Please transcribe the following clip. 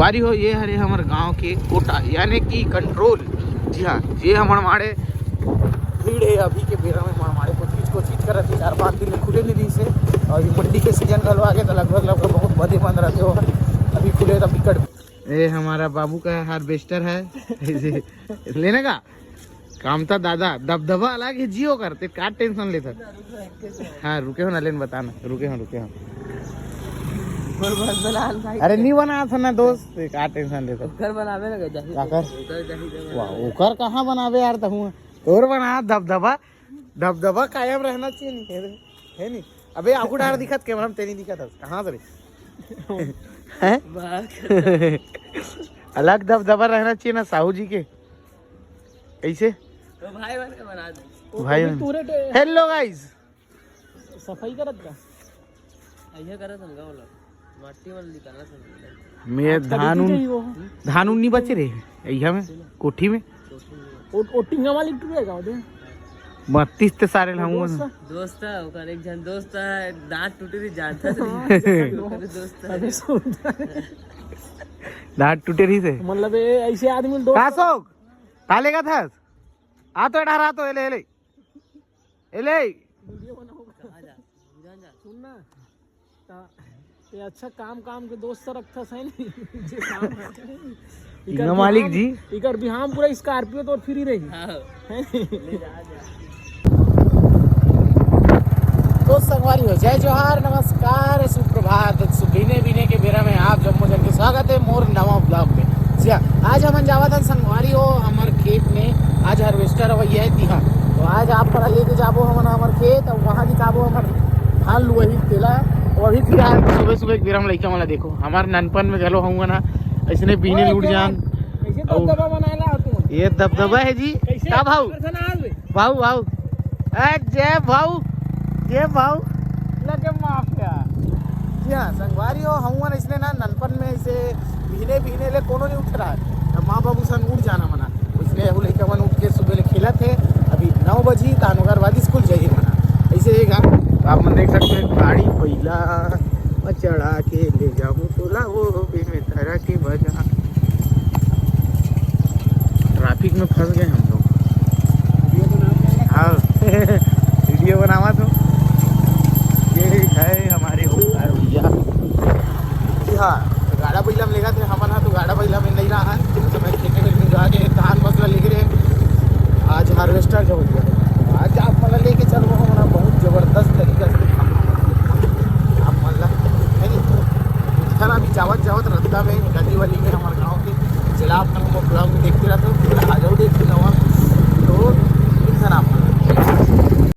संगवारी हो ये हरे हमारे गांव के कोटा यानी कि कंट्रोल। जी हाँ, ये हमारे भीड़ है अभी के बेरा में हमारे कोचिज कर रहे 4-5 दिन में खुले नहीं रही से, और ये मंडी के सीजन गलवा के तो लगभग बहुत बड़े बंद रहते हो, अभी खुले तब टिकट। ये हमारा बाबू का हार्वेस्टर है लेने का काम था दादा, दबदबा अलग है जियो करते क्या टेंशन लेता। हाँ रुके हो ना लेन बताना, रुके हो अरे नहीं बना था ना दोस्त, क्या टेंशन लेता। घर बनावे ओकर कहाँ बनावे यार, तोर बना दबदबा कायम रहना चाहिए नहीं है नहीं। अबे आगू डार दिखत कैमरा में तेरी दिखत कहाँ से है अलग दबदबा रहना चाहिए ना साहू जी के कैसे तो भाई बना दे भाई। हेलो गाइस, सफाई करत का ऐसा करत हमका बोला माटी वाला निकालना सब मैं धान नहीं बचे रे ऐहा में कोठी में ओटिंगा वाली टूटेगा दे 32 ते सारे हूं दोस्त ओकर एक जन दोस्त दांत टूटे रही जानता दोस्त दांत टूटे रही से मतलब ऐसे आदमी दोस्त कासोक तालेगा था आ तो डरा तो एले वीडियो बनाओ सुन ना ये अच्छा काम के दोस्त रखता सही नहीं जे काम मालिक जी इकर भी हम पूरा स्कॉर्पियो तो फ्री रही तो संगवारी हो जय जोहार नमस्कार सुप्रभात सुबीने के बेरा में आप जम्मू जन के स्वागत है मोर नवा ब्लॉग में। आज हम जावा था संगवारी हो हमारे खेत में, आज हार्वेस्टर भैया है तिहा, तो आज आप पर लेके जाबो हम हमारे खेत और वहाँ दिखाबो हमारे धान वही तेला। और अभी फिर सुबह एक बेरा में लड़का वाला देखो हमारे ननपन में गलो हूँ ना ऐसे पीने लूट जान ये दबदबा है जी क्या भाऊ जय भाऊ लगे माफिया। जी हाँ संगवारी हो हम इसलिए ना ननपन में ऐसे भीने ले कोनो नहीं उठ रहा है, माँ बाबू सन उठ जाना मना, इसलिए वो लड़का मन उठ के सुबह खेला थे। अभी 9 बजी तानुगर बाद स्कूल जाइए मना ऐसे एक तो आप मन देख सकते हैं गाड़ी पहिला चढ़ा के ले जाऊँ तोला वो में तरह के बजा। ट्रैफिक में फंस गए हम लोग। हाँ वीडियो बनावा तो ये है हमारे भैया। हाँ गाड़ा बैला में लेगा थे हमारा, तो गाड़ा बैला में नहीं रहा है तो मैं खेते में जाके धान मसला लेके रहे। आज हार्वेस्टर जो हो आज आप मतलब लेके चलो हमारा बहुत ज़बरदस्त तरीका से आप मतलब है नहीं खाना भी जावत रद्दा में गली वाली में